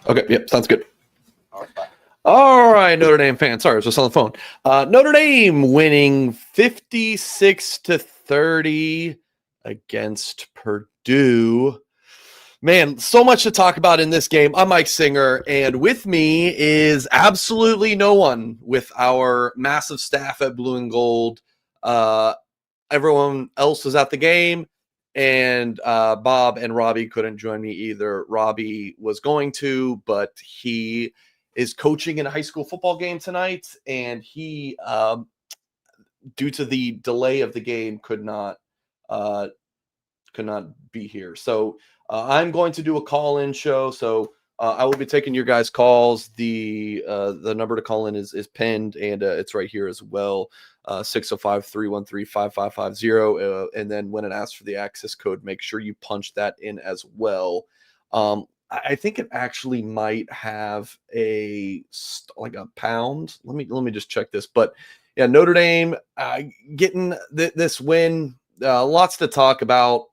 Okay, yep, sounds good. All right, Notre Dame fans. Sorry, I was just on the phone. Notre Dame winning 56-30 against Purdue. Man, so much to talk about in this game. I'm Mike Singer, and with me is absolutely no one with our massive staff at Blue and Gold. Everyone else was at the game, and Bob and Robbie couldn't join me either. Robbie was going to, but he is coaching in a high school football game tonight, and he, due to the delay of the game, could not be here. So I'm going to do a call-in show. So I will be taking your guys' calls. The number to call in is pinned, and it's right here as well. 605-313-5550. And then when it asks for the access code, make sure you punch that in as well. I think it actually might have like a pound. Let me just check this. But yeah, Notre Dame getting this win. Lots to talk about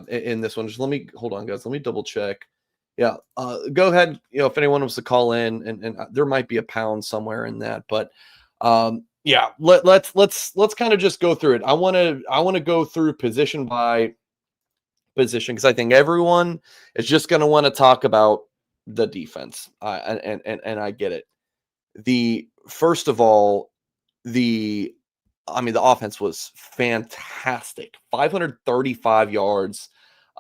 in this one. Just hold on, guys. Let me double check. Yeah, go ahead. If anyone wants to call in, and there might be a pound somewhere in that, but yeah, let's kind of just go through it. I want to go through position by position because I think everyone is just going to want to talk about the defense, and I get it. First of all, the offense was fantastic. 535 yards.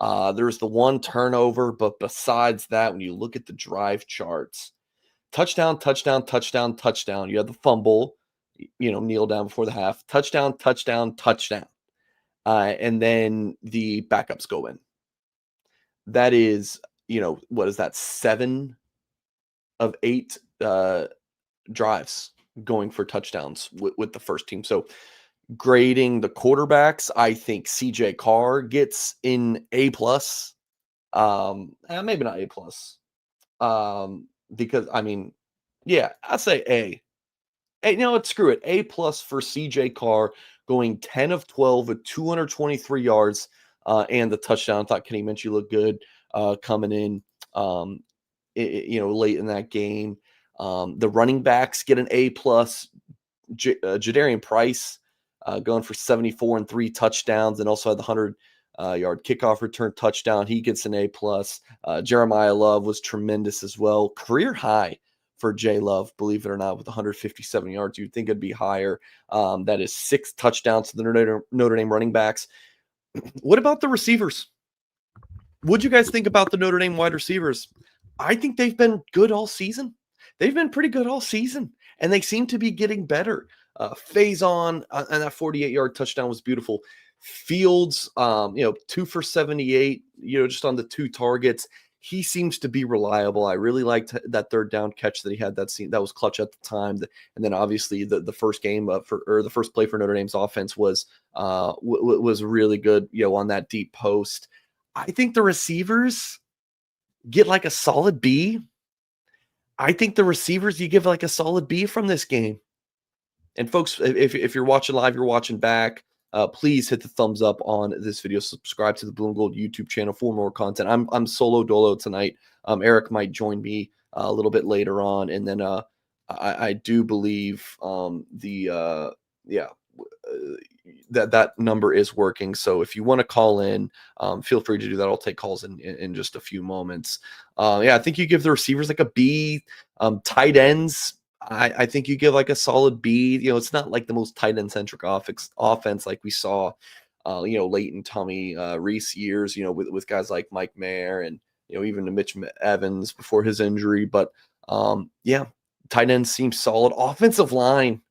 There's the one turnover, but besides that, when you look at the drive charts, touchdown, touchdown, touchdown, touchdown. You had the fumble, kneel down before the half. Touchdown, touchdown, touchdown. And then the backups go in. That is, what is that? 7 of 8 drives going for touchdowns with the first team. So grading the quarterbacks, I think CJ Carr gets in A+. Maybe not A+. Because yeah, I'd say A. Screw it. A+ for CJ Carr going 10 of 12 with 223 yards and the touchdown. I thought Kenny Minchey looked good coming in late in that game. The running backs get an A+. Jadarian Price going for 74 and 3 touchdowns, and also had the 100-yard kickoff return touchdown. He gets an A+. Jeremiah Love was tremendous as well. Career high for J Love, believe it or not, with 157 yards. You'd think it'd be higher. That is 6 touchdowns to the Notre Dame running backs. What about the receivers? What'd you guys think about the Notre Dame wide receivers? I think they've been good all season. They've been pretty good all season, and they seem to be getting better. Faison and that 48-yard touchdown was beautiful. Fields, 2 for 78, just on the 2 targets. He seems to be reliable. I really liked that third down catch that he had. That was clutch at the time. And then obviously the first game the first play for Notre Dame's offense was really good. On that deep post. I think the receivers get like a solid B. I think the receivers, you give like a solid B from this game. And folks, if you're watching live, you're watching back, please hit the thumbs up on this video. Subscribe to the Blue and Gold YouTube channel for more content. I'm solo dolo tonight. Eric might join me a little bit later on. And then I do believe that number is working. So if you want to call in, feel free to do that. I'll take calls in just a few moments. I think you give the receivers like a B. Tight ends, I think you give like a solid B. It's not like the most tight end centric offense like we saw, late in Tommy Reese years, with guys like Mike Mayer and, even to Mitch Evans before his injury. But tight ends seem solid. Offensive line,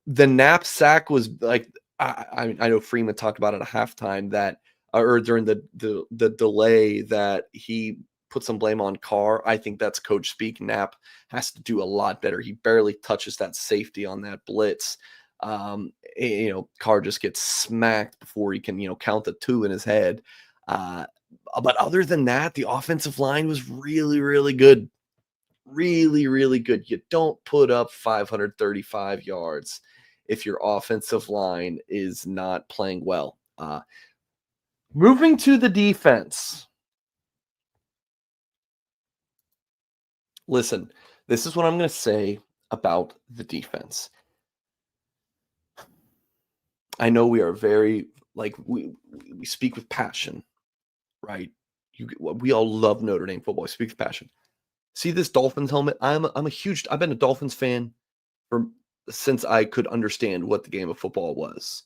the knapsack was like, I know Freeman talked about it at halftime that, or during the delay, that he put some blame on Carr. I think that's coach speak. Knapp has to do a lot better. He barely touches that safety on that blitz. Carr just gets smacked before he can, count the 2 in his head. But other than that, the offensive line was really, really good. Really, really good. You don't put up 535 yards if your offensive line is not playing well. Moving to the defense. Listen, this is what I'm going to say about the defense. I know we are very like we speak with passion, right? We all love Notre Dame football. We speak with passion. See this Dolphins helmet? I've been a Dolphins fan for since I could understand what the game of football was.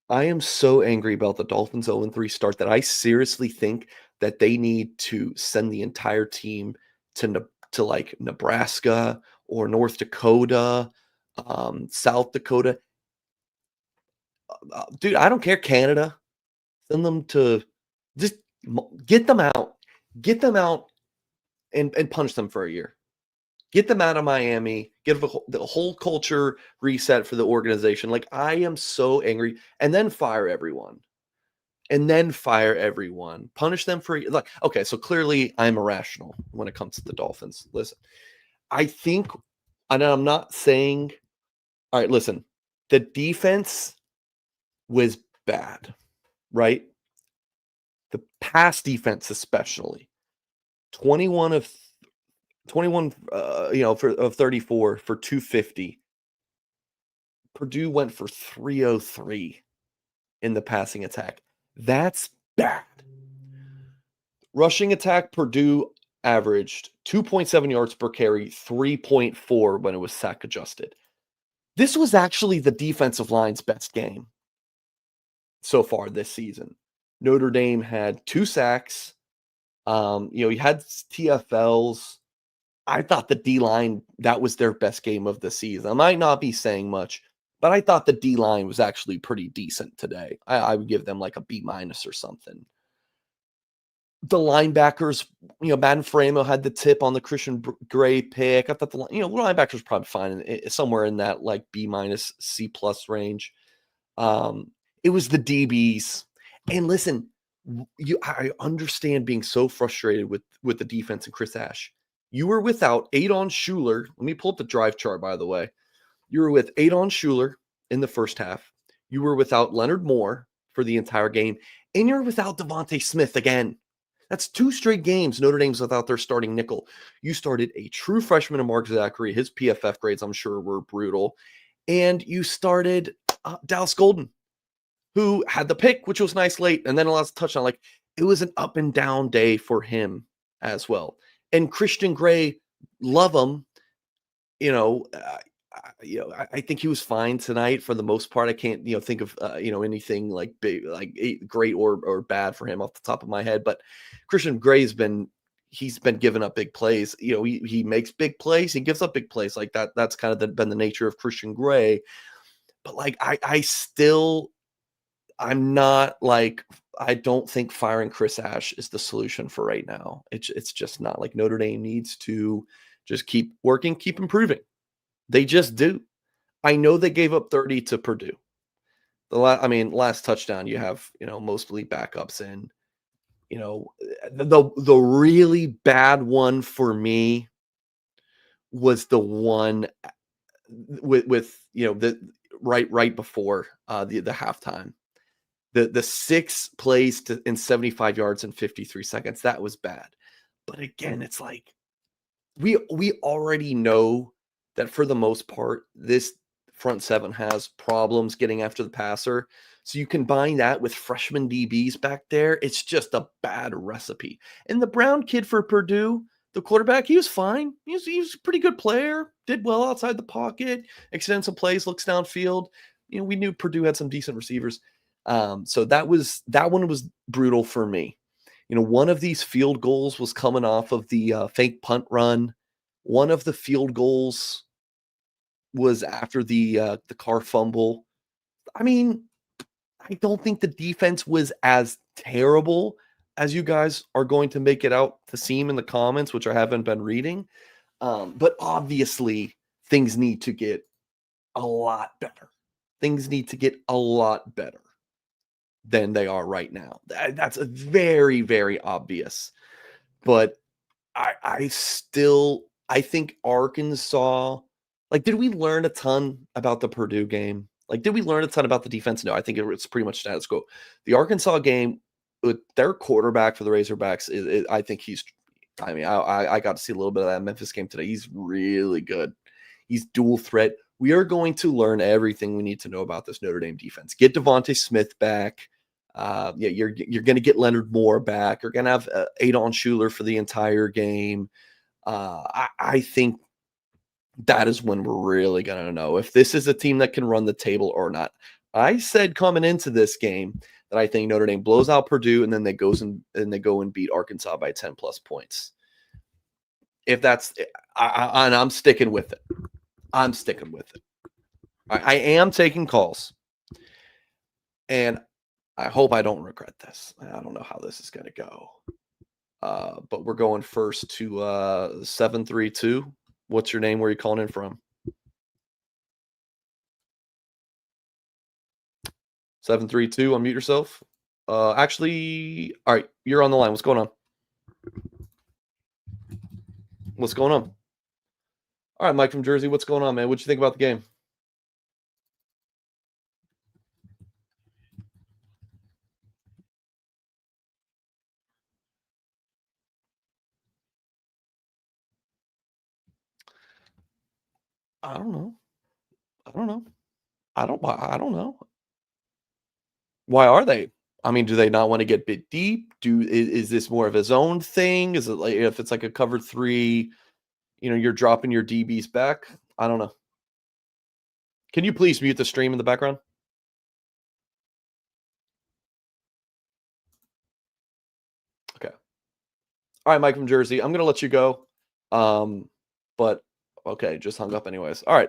I am so angry about the Dolphins 0-3 start that I seriously think that they need to send the entire team to like Nebraska or North Dakota, South Dakota. Dude, I don't care. Canada, send them to just get them out, and punish them for a year. Get them out of Miami, get the whole culture reset for the organization. Like, I am so angry. And then fire everyone. Punish them for, like, okay, so clearly I'm irrational when it comes to the Dolphins. Listen, I think, and I'm not saying, all right, listen, the defense was bad, right? The pass defense, especially 21 of 21, of 34 for 250. Purdue went for 303 in the passing attack. That's bad. Rushing attack, Purdue averaged 2.7 yards per carry, 3.4 when it was sack adjusted. This was actually the defensive line's best game so far this season. Notre Dame had 2 sacks. You had TFLs. I thought the D-line, that was their best game of the season. I might not be saying much, but I thought the D-line was actually pretty decent today. I would give them like a B- or something. The linebackers, Madden Framo had the tip on the Christian Gray pick. I thought the linebackers probably fine, somewhere in that like B-, C+ range. It was the DBs. And listen, I understand being so frustrated with the defense and Chris Ash. You were without Adon Schuler. Let me pull up the drive chart, by the way. You were with Adon Schuler in the first half. You were without Leonard Moore for the entire game. And you're without Devontae Smith again. That's 2 straight games Notre Dame's without their starting nickel. You started a true freshman in Mark Zachary. His PFF grades, I'm sure, were brutal. And you started Dallas Golden, who had the pick, which was nice late, and then allows a touchdown. Like, it was an up and down day for him as well. And Christian Gray, love him. I think he was fine tonight for the most part. I can't, think of, anything like big, like great or bad for him off the top of my head. But Christian Gray's he's been giving up big plays. He makes big plays. He gives up big plays like that. That's kind of been the nature of Christian Gray. But like, I'm not like, I don't think firing Chris Ash is the solution for right now. It's just not. Like, Notre Dame needs to just keep working, keep improving. They just do. I know they gave up 30 to Purdue. Last touchdown you have, mostly backups in. The really bad one for me was the one with the right before the halftime. The 6 plays in 75 yards in 53 seconds. That was bad. But again, it's like we already know that for the most part, this front 7 has problems getting after the passer. So you combine that with freshman DBs back there, it's just a bad recipe. And the Brown kid for Purdue, the quarterback, he was fine. He was a pretty good player, did well outside the pocket, extended some plays, looks downfield. We knew Purdue had some decent receivers. So that one was brutal for me. One of these field goals was coming off of the fake punt run. One of the field goals was after the car fumble. I don't think the defense was as terrible as you guys are going to make it out to seem in the comments, which I haven't been reading. But obviously, things need to get a lot better. Things need to get a lot better than they are right now. That's a very, very obvious. But I think Arkansas, like, did we learn a ton about the Purdue game? Like, did we learn a ton about the defense? No, I think it's pretty much status quo. The Arkansas game, with their quarterback for the Razorbacks, I think he's I mean, I got to see a little bit of that Memphis game today. He's really good. He's dual threat. We are going to learn everything we need to know about this Notre Dame defense. Get Devontae Smith back. You're going to get Leonard Moore back. You're going to have Adon Schuler for the entire game. I think that is when we're really going to know if this is a team that can run the table or not. I said coming into this game that I think Notre Dame blows out Purdue and then they go and beat Arkansas by 10 plus points. If that's, and I'm sticking with it. I'm sticking with it. I am taking calls, and I hope I don't regret this. I don't know how this is going to go, but we're going first to 732. What's your name? Where are you calling in from? 732. Unmute yourself. Actually, all right, you're on the line. What's going on? What's going on? All right, Mike from Jersey. What's going on, man? What'd you think about the game? I don't know. I don't know. I don't know. Why are they? I mean, do they not want to get bit deep? Is this more of his own thing? Is it like if it's like a cover 3, you're dropping your DBs back? I don't know. Can you please mute the stream in the background? Okay. All right, Mike from Jersey. I'm gonna let you go. But okay, just hung up anyways. All right.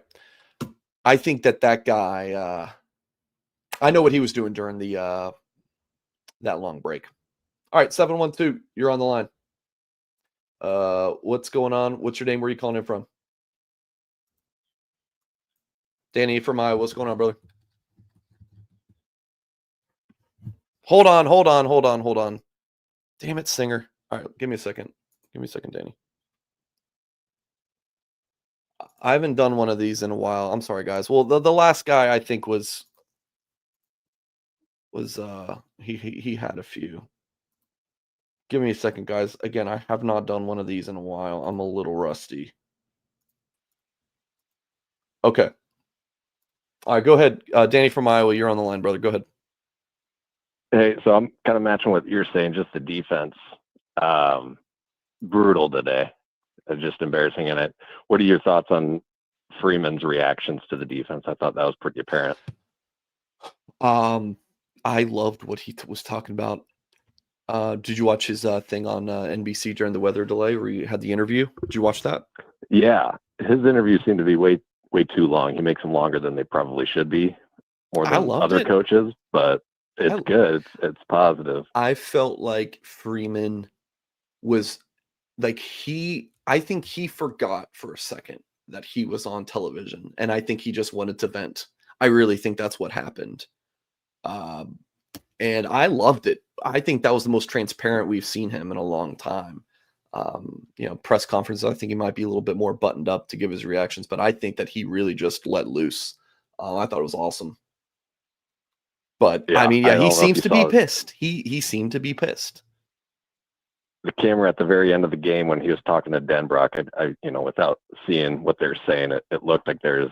I think that guy. I know what he was doing during the that long break. All right, 712. You're on the line. What's going on? What's your name? Where are you calling in from? Danny from Iowa. What's going on, brother? Hold on. Damn it, Singer. All right, give me a second. Danny. I haven't done one of these in a while. I'm sorry, guys. Well, the last guy I think was he had a few. Give me a second, guys. Again, I have not done one of these in a while. I'm a little rusty. Okay. All right, go ahead. Danny from Iowa, you're on the line, brother. Go ahead. Hey, so I'm kind of matching what you're saying, just the defense. Brutal today. Just embarrassing in it. What are your thoughts on Freeman's reactions to the defense? I thought that was pretty apparent. I loved what he was talking about. Did you watch his thing on NBC during the weather delay where he had the interview? Did you watch that? Yeah, his interviews seem to be way too long. He makes them longer than they probably should be, more than other coaches. But it's good. It's positive. I felt like Freeman was like I think he forgot for a second that he was on television, and I think he just wanted to vent. I really think that's what happened. And I loved it. I think that was the most transparent we've seen him in a long time. Press conference, I think he might be a little bit more buttoned up to give his reactions, but I think that he really just let loose. I thought it was awesome. But yeah, I mean, yeah, he seems to be pissed. He seemed to be pissed. The camera at the very end of the game when he was talking to Denbrock, I without seeing what they're saying, it looked like there's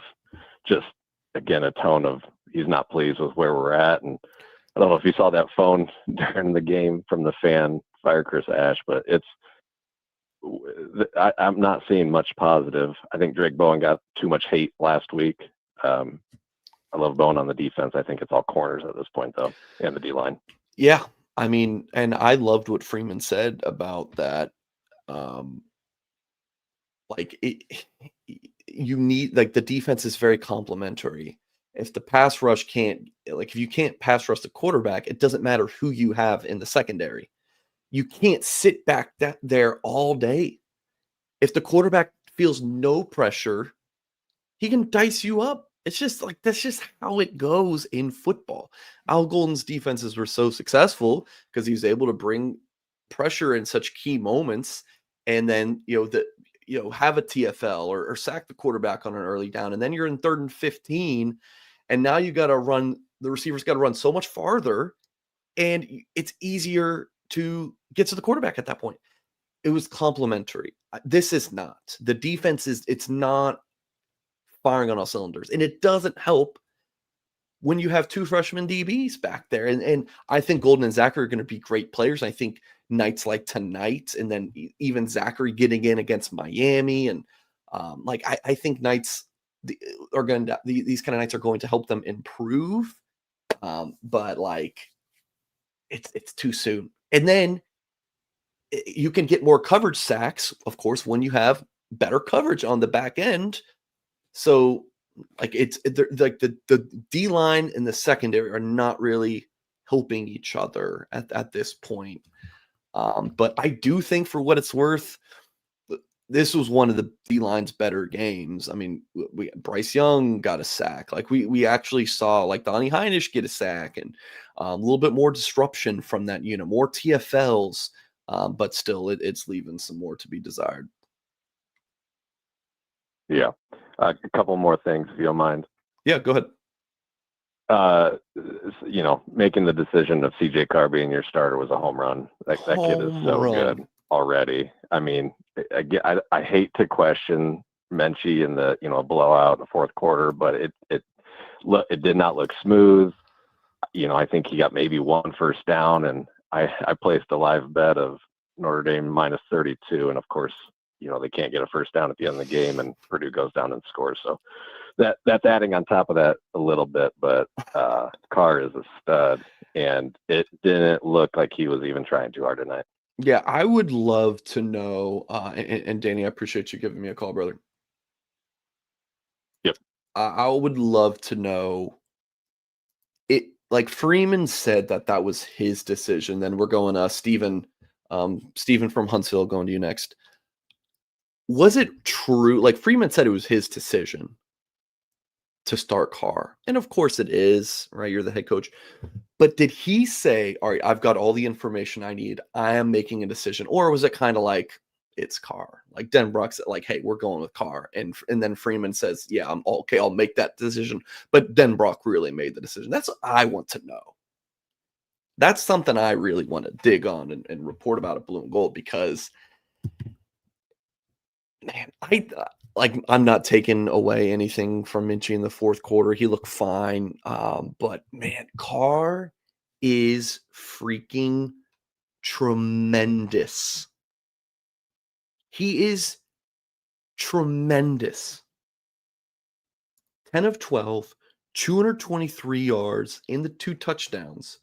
just, again, a tone of he's not pleased with where we're at. And I don't know if you saw that phone during the game from the fan, Fire Chris Ash, but I'm not seeing much positive. I think Drake Bowen got too much hate last week. I love Bowen on the defense. I think it's all corners at this point, though, and the D-line. Yeah. I mean, and I loved what Freeman said about that. You need, like, the defense is very complimentary. If the pass rush if you can't pass rush the quarterback, it doesn't matter who you have in the secondary. You can't sit back there all day. If the quarterback feels no pressure, he can dice you up. It's just like, that's just how it goes in football. Al Golden's defenses were so successful because he was able to bring pressure in such key moments, and then have a TFL or sack the quarterback on an early down, and then you're in 3rd and 15, and now you got to run. The receivers got to run so much farther, and it's easier to get to the quarterback at that point. it was complimentary. This is not. The defense it's not firing on all cylinders. And it doesn't help when you have two freshman DBs back there. And I think Golden and Zachary are going to be great players. I think nights like tonight, and then even Zachary getting in against Miami, and I think nights are going to these kind of nights are going to help them improve. But like it's too soon. And then you can get more coverage sacks, of course, when you have better coverage on the back end. So like like the D line and the secondary are not really helping each other at this point. But I do think, for what it's worth, this was one of the D line's better games. I mean, Bryce Young got a sack. Like we actually saw like Donnie Heinisch get a sack, and a little bit more disruption from that unit, more TFLs. But still, it's leaving some more to be desired. Yeah. A couple more things, if you don't mind. Yeah, go ahead. Making the decision of CJ Carr being your starter was a home run. That kid is so good already. I mean, I hate to question Menchie in the blowout in the fourth quarter, but it did not look smooth. I think he got maybe one first down, and I placed a live bet of Notre Dame minus 32, and of course, they can't get a first down at the end of the game, and Purdue goes down and scores. So that's adding on top of that a little bit, but Carr is a stud, and it didn't look like he was even trying too hard tonight. Yeah, I would love to know, and Danny, I appreciate you giving me a call, brother. Yep. I would love to know it. Like Freeman said that was his decision. Then we're going Stephen from Huntsville, going to you next. Was it true? Like Freeman said, it was his decision to start Carr, and of course it is, right? You're the head coach. But did he say, all right, I've got all the information I need, I am making a decision? Or was it kind of like, it's Carr? Like Denbrock said, like, hey, we're going with Carr. And then Freeman says, yeah, I'm okay, I'll make that decision. But Denbrock really made the decision. That's what I want to know. That's something I really want to dig on and report about at Blue and Gold, because, man, I'm not taking away anything from Minchie in the fourth quarter. He looked fine. But man, Carr is freaking tremendous. He is tremendous. 10 of 12, 223 yards in the 2 touchdowns,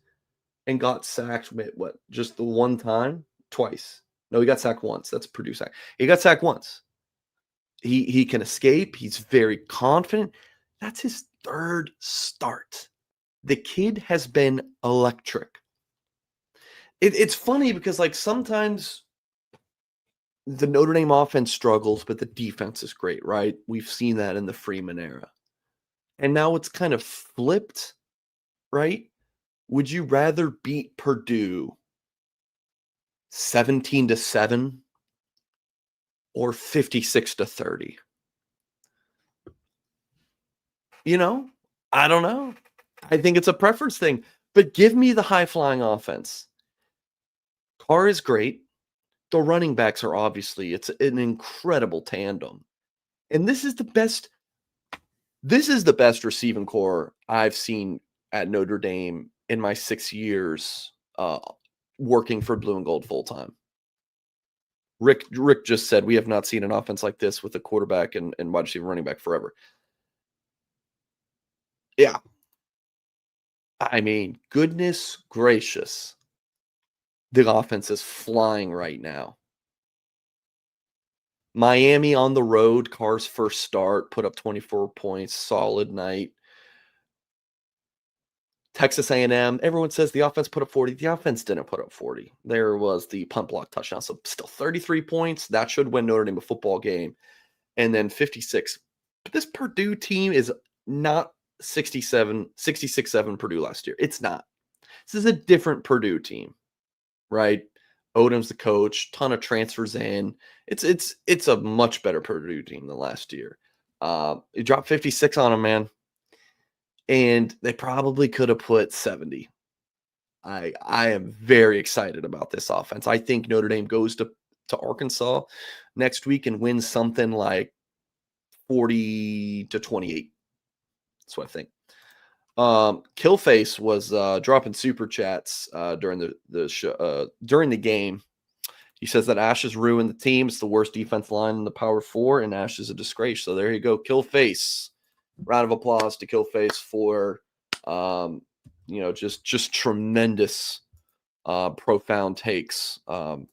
and got sacked just the one time? Twice. No, he got sacked once. That's Purdue sack. He got sacked once. He can escape. He's very confident. That's his third start. The kid has been electric. It's funny because, like, sometimes the Notre Dame offense struggles, but the defense is great, right? We've seen that in the Freeman era. And now it's kind of flipped, right? Would you rather beat Purdue 17-7 or 56-30? I don't know. I think it's a preference thing, but give me the high-flying offense. Carr is great. The running backs are it's an incredible tandem. And this is the best receiving core I've seen at Notre Dame in my 6 years working for Blue and Gold full-time. Rick just said, we have not seen an offense like this with a quarterback and wide receiver running back forever. Yeah. I mean, goodness gracious. The offense is flying right now. Miami on the road, Carr's first start, put up 24 points, solid night. Texas A&M, everyone says the offense put up 40. The offense didn't put up 40. There was the punt block touchdown, so still 33 points. That should win Notre Dame a football game. And then 56. But this Purdue team is not 66-7 Purdue last year. It's not. This is a different Purdue team, right? Odom's the coach, ton of transfers in. It's a much better Purdue team than last year. You dropped 56 on them, man. And they probably could have put 70. I am very excited about this offense. I think Notre Dame goes to to Arkansas next week and win something like 40-28. That's what I think. Killface was dropping super chats during the show, during the game. He says that Ash has ruined the team. It's the worst defense line in the Power 4, and Ash is a disgrace. So there you go, Killface. Round of applause to Killface for, just tremendous, profound takes. Thank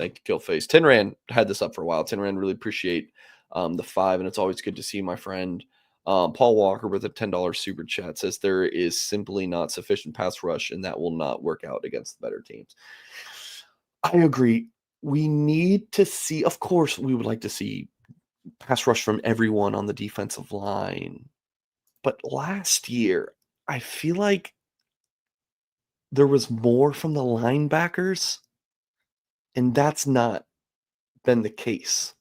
you, Killface. Tinran had this up for a while. Tinran, really appreciate the 5, and it's always good to see my friend. Paul Walker with a $10 super chat says there is simply not sufficient pass rush, and that will not work out against the better teams. I agree. We need to see, of course, we would like to see pass rush from everyone on the defensive line. But last year, I feel like there was more from the linebackers, and that's not been the case,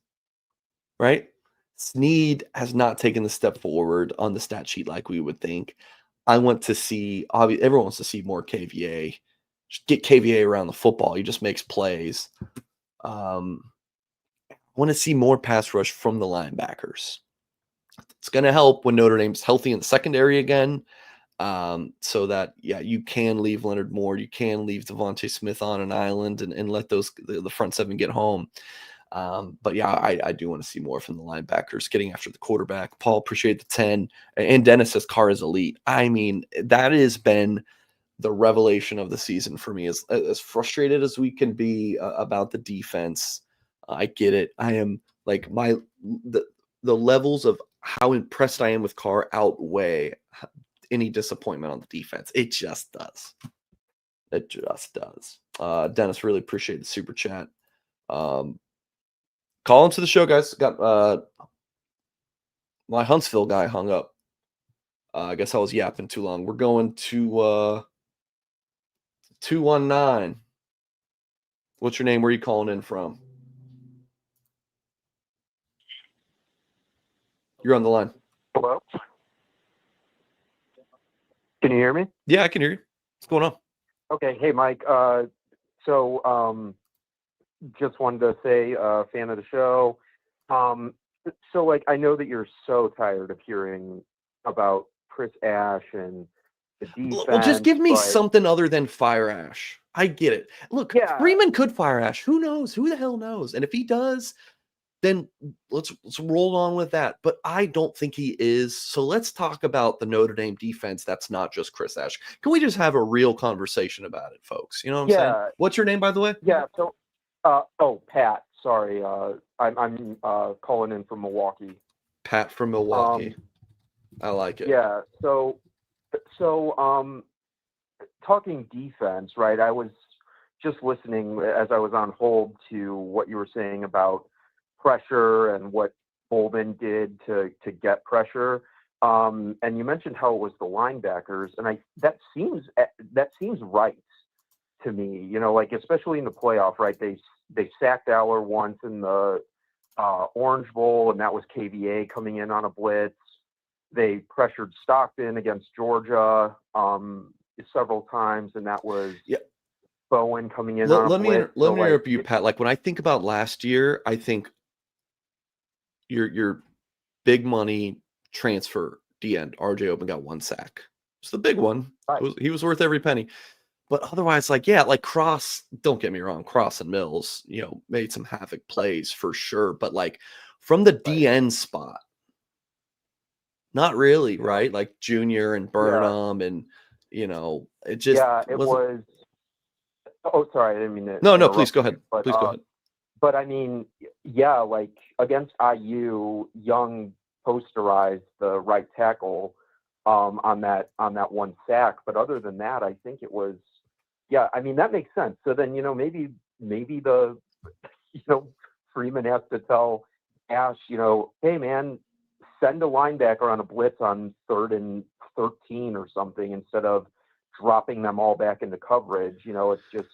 right? Snead has not taken the step forward on the stat sheet like we would think. I want to see, everyone wants to see more KVA. Just get KVA around the football. He just makes plays. I want to see more pass rush from the linebackers. It's going to help when Notre Dame's healthy in the secondary again, so that, you can leave Leonard Moore. You can leave Devontae Smith on an island and let the front 7 get home. But I do want to see more from the linebackers getting after the quarterback. Paul, appreciate the 10. And Dennis says Carr is elite. I mean, that has been the revelation of the season for me. As frustrated as we can be about the defense, I get it. I am like the levels of how impressed I am with Carr outweigh any disappointment on the defense. It just does. It just does. Dennis, really appreciate the super chat. Call into the show, guys. Got my Huntsville guy hung up. I guess I was yapping too long. We're going to 219. What's your name? Where are you calling in from? You're on the line. Hello? Can you hear me? Yeah, I can hear you. What's going on? Okay. Hey, Mike. Just wanted to say, fan of the show. I know that you're so tired of hearing about Chris Ash and the defense. Well, just give me something other than fire Ash. I get it. Look, Freeman could fire Ash. Who knows? Who the hell knows? And if he does, then let's roll on with that. But I don't think he is. So let's talk about the Notre Dame defense. That's not just Chris Ash. Can we just have a real conversation about it, folks? You know what I'm saying? What's your name, by the way? Yeah. So, Pat. Sorry. I'm calling in from Milwaukee. Pat from Milwaukee. I like it. Yeah. So, talking defense, right? I was just listening as I was on hold to what you were saying about pressure and what Bolden did to get pressure. And you mentioned how it was the linebackers, and that seems right to me. Especially in the playoff, right? They sacked Aller once in the Orange Bowl, and that was KVA coming in on a blitz. They pressured Stockton against Georgia several times, and that was Bowen coming in on a blitz. Let me interrupt you, Pat. Like, when I think about last year, I think your big money transfer D-end, RJ Open, got 1 sack. It's the big one. Right. He was worth every penny. But otherwise, Cross, don't get me wrong, Cross and Mills, made some havoc plays for sure. But from the DN spot, not really, right? Like Junior and Burnham and, it just. Yeah, it was. Oh, sorry. I didn't mean to. No, please go ahead. Please go ahead. But I mean, against IU, Young posterized the right tackle on that 1 sack. But other than that, I think it was. Yeah, I mean, that makes sense. So then, maybe the, Freeman has to tell Ash, hey, man, send a linebacker on a blitz on 3rd and 13 or something instead of dropping them all back into coverage. It's just,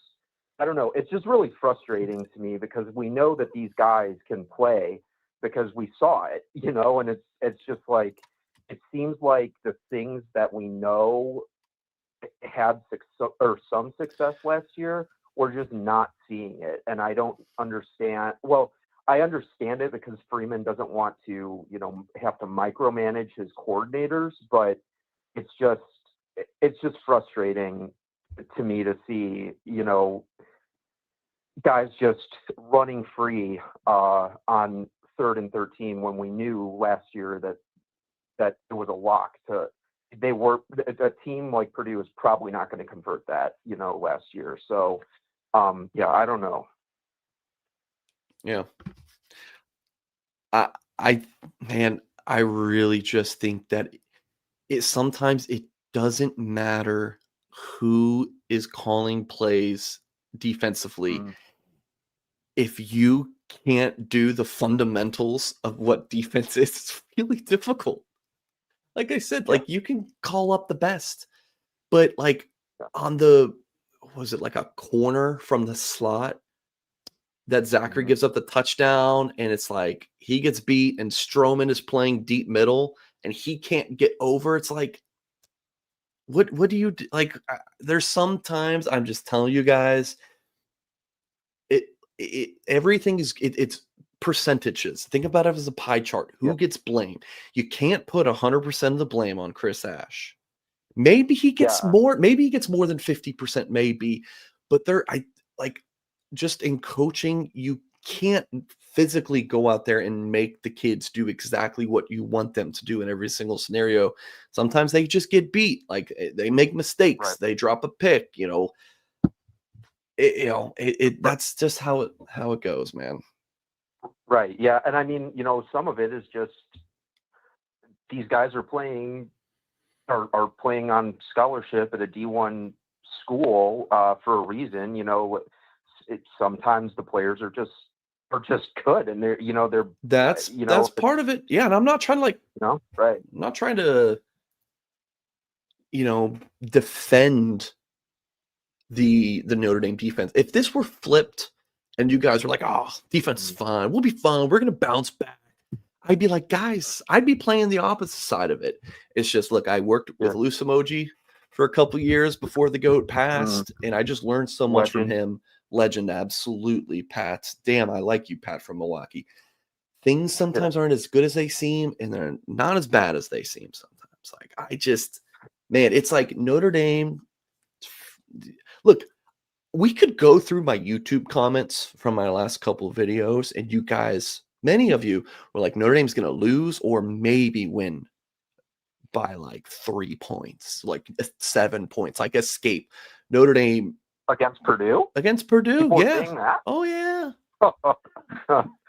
I don't know. It's just really frustrating to me because we know that these guys can play because we saw it, and it's just like, it seems like the things that we know had some success last year we're just not seeing it. And I don't understand. Well, I understand it because Freeman doesn't want to, have to micromanage his coordinators, but it's just frustrating to me to see, guys just running free on 3rd and 13 when we knew last year that it was a lock to. A team like Purdue is probably not going to convert that, last year. So, I don't know. Yeah. I really just think that sometimes it doesn't matter who is calling plays defensively. Mm. If you can't do the fundamentals of what defense is, it's really difficult. Like I said, like you can call up the best, but like on was it like a corner from the slot that Zachary gives up the touchdown, and it's like he gets beat and Stroman is playing deep middle and he can't get over. It's like, what do you do? Like, there's sometimes I'm just telling you guys, everything is it's percentages. Think about it as a pie chart. Who gets blamed? You can't put 100% of the blame on Chris Ash. Maybe he gets more. Maybe he gets more than 50%. Maybe, but just in coaching, you can't physically go out there and make the kids do exactly what you want them to do in every single scenario. Sometimes they just get beat. Like they make mistakes. Right. They drop a pick. That's just how it goes, man. Right. Yeah. And I mean, some of it is just these guys are playing on scholarship at a D1 school for a reason. Sometimes the players are just good, and they're that's part of it. Yeah, and I'm not trying to right. I'm not trying to defend the Notre Dame defense. If this were flipped and you guys were like, "Oh, defense is fine. We'll be fine. We're going to bounce back." I'd be like, "Guys, I'd be playing the opposite side of it." It's just, look, I worked with Loose Emoji for a couple years before the GOAT passed, and I just learned so much from him. Legend, absolutely, Pat. Damn, I like you, Pat from Milwaukee. Things sometimes aren't as good as they seem, and they're not as bad as they seem sometimes. Like, it's like Notre Dame. Look, we could go through my YouTube comments from my last couple of videos, and you guys, many of you were like, Notre Dame's going to lose or maybe win by like 3 points, like 7 points, like escape. Notre Dame against Purdue? People yeah. Saying that? Oh, yeah.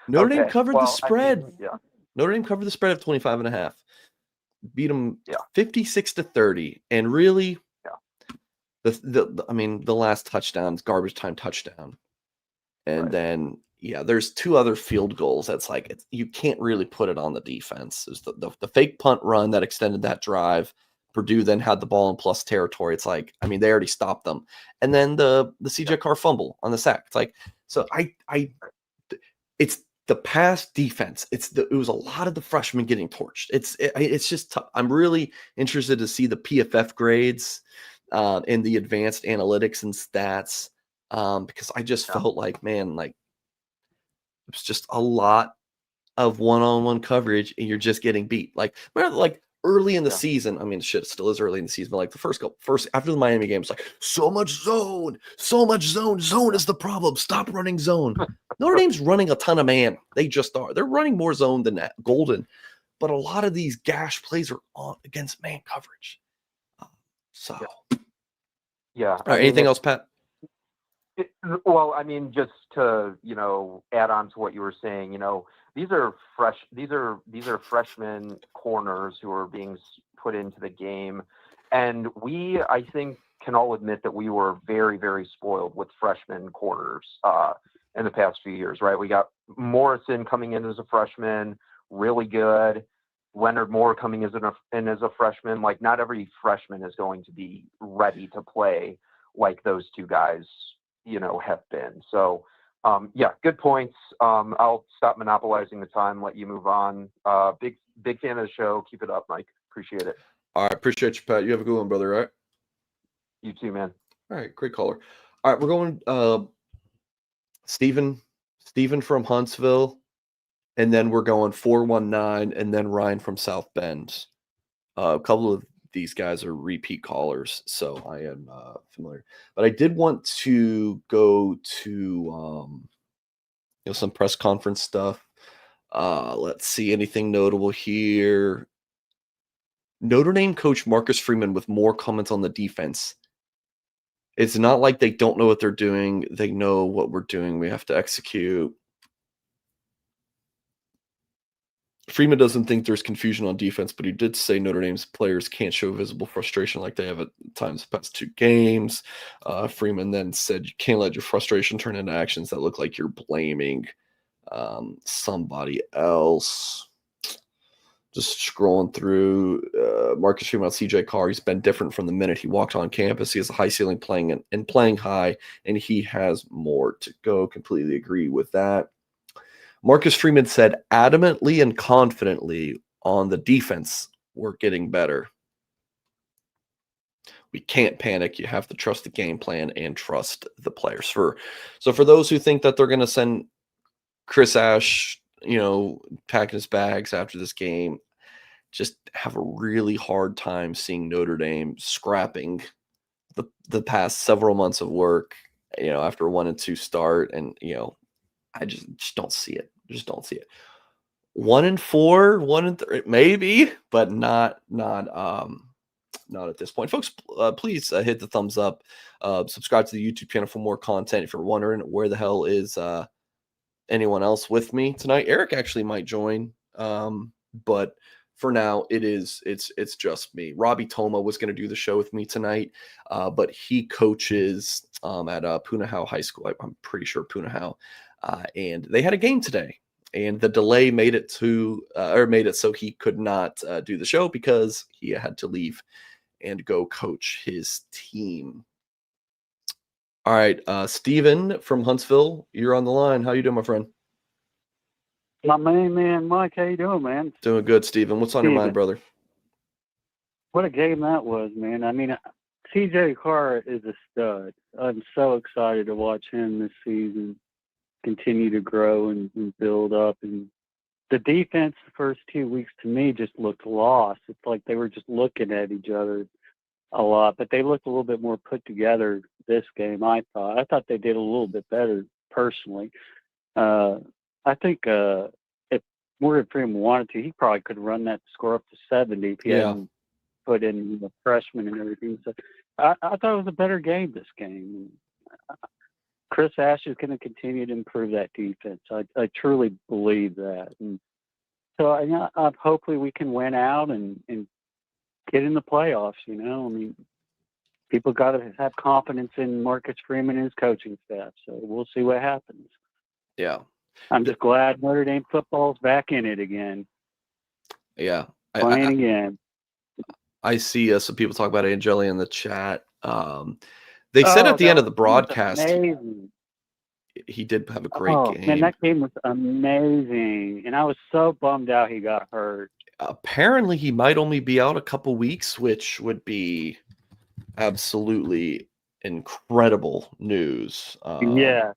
Notre Dame covered the spread. Notre Dame covered the spread of 25.5. Beat them 56-30. And really, the last touchdown's garbage time touchdown. And then, there's 2 other field goals. That's like, you can't really put it on the defense. There's the fake punt run that extended that drive. Purdue then had the ball in plus territory. It's like, they already stopped them. And then the CJ Carr fumble on the sack. It's like, so it's the pass defense. It was a lot of the freshmen getting torched. It's just tough. I'm really interested to see the PFF grades in the advanced analytics and stats, because I just felt like, man, like it was just a lot of one-on-one coverage, and you're just getting beat. Like, remember, like early in the season, it still is early in the season, but like the first after the Miami game, it's like so much zone. Zone is the problem. Stop running zone. Notre Dame's running a ton of man. They just are. They're running more zone than that. Golden, but a lot of these gash plays are on against man coverage. Yeah. All right, anything else, Pat? Well, just to add on to what you were saying, these are freshman corners who are being put into the game, and I think can all admit that we were very, very spoiled with freshman corners in the past few years, right? We got Morrison coming in as a freshman, really good. Leonard Moore coming in as a freshman. Like, not every freshman is going to be ready to play like those 2 guys have been. So, good points. I'll stop monopolizing the time, let you move on. Big fan of the show. Keep it up, Mike. Appreciate it. All right. Appreciate you, Pat. You have a good one, brother. All right. You too, man. All right. Great caller. All right, we're going Stephen from Huntsville, and then we're going 419, and then Ryan from South Bend. A couple of these guys are repeat callers, so I am familiar. But I did want to go to some press conference stuff. Let's see, anything notable here. Notre Dame coach Marcus Freeman with more comments on the defense. It's not like they don't know what they're doing. They know what we're doing. We have to execute. Freeman doesn't think there's confusion on defense, but he did say Notre Dame's players can't show visible frustration like they have at times the past 2 games. Freeman then said, you can't let your frustration turn into actions that look like you're blaming somebody else. Just scrolling through Marcus Freeman, CJ Carr. He's been different from the minute he walked on campus. He has a high ceiling playing and playing high, and he has more to go. Completely agree with that. Marcus Freeman said adamantly and confidently on the defense, we're getting better. We can't panic. You have to trust the game plan and trust the players. So for those who think that they're going to send Chris Ash, packing his bags after this game, just have a really hard time seeing Notre Dame scrapping the past several months of work, after a 1-2 start. And, I just don't see it. Just don't see it. 1-4, 1-3, maybe, but not at this point. Folks, please hit the thumbs up. Subscribe to the YouTube channel for more content. If you're wondering where the hell is anyone else with me tonight, Eric actually might join, but for now it's just me. Robbie Toma was going to do the show with me tonight, but he coaches at Punahou High School. I'm pretty sure Punahou, and they had a game today, and the delay made it so he could not do the show because he had to leave and go coach his team. All right, Steven from Huntsville, you're on the line. How you doing, my friend? My main man, Mike. How you doing, man? Doing good, Steven. What's on your mind, brother? What a game that was, man. I mean, CJ Carr is a stud. I'm so excited to watch him this season continue to grow and build up. And the defense the first 2 weeks to me just looked lost. It's like they were just looking at each other a lot, but they looked a little bit more put together this game, I thought. I thought they did a little bit better personally. I think if Morgan Freeman wanted to, he probably could run that score up to 70 if he hadn't put in the freshmen and everything. So I thought it was a better game this game. Chris Ash is going to continue to improve that defense. I truly believe that. And so hopefully we can win out and get in the playoffs, I mean, people got to have confidence in Marcus Freeman and his coaching staff. So we'll see what happens. Yeah. I'm just glad Notre Dame football's back in it again. Yeah. Playing again. I see some people talk about Angeli in the chat. They said at the end of the broadcast, he did have a great game. Man, that game was amazing. And I was so bummed out he got hurt. Apparently he might only be out a couple weeks, which would be absolutely incredible news. Yeah.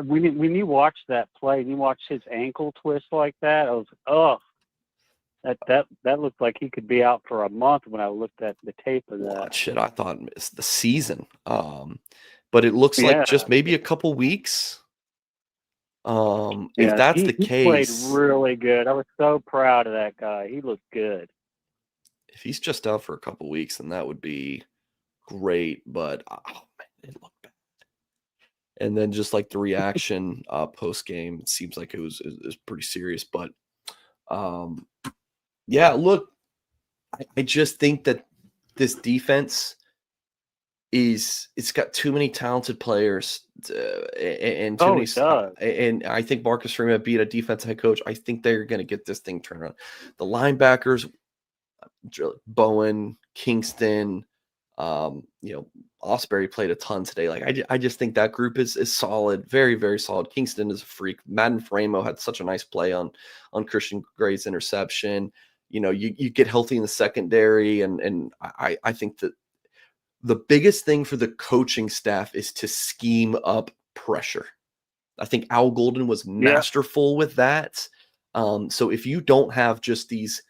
When you watch that play and you watch his ankle twist like that, I was that looked like he could be out for a month when I looked at the tape of that. Shit, I thought it's the season. But it looks like just maybe a couple weeks. If that's the case, he played really good. I was so proud of that guy. He looked good. If he's just out for a couple weeks, then that would be great. But it looked bad. And then just like the reaction post game, it seems like it was pretty serious. But look, I just think that this defense it's got too many talented players and too many. And I think Marcus Freeman being a defensive head coach, I think they're going to get this thing turned around. The linebackers, Bowen, Kingston, Osbury played a ton today. Like I just think that group is solid, very, very solid. Kingston is a freak. Madden Framo had such a nice play on Christian Gray's interception. You get healthy in the secondary, and I think that the biggest thing for the coaching staff is to scheme up pressure. I think Al Golden was masterful with that. So if you don't have just these,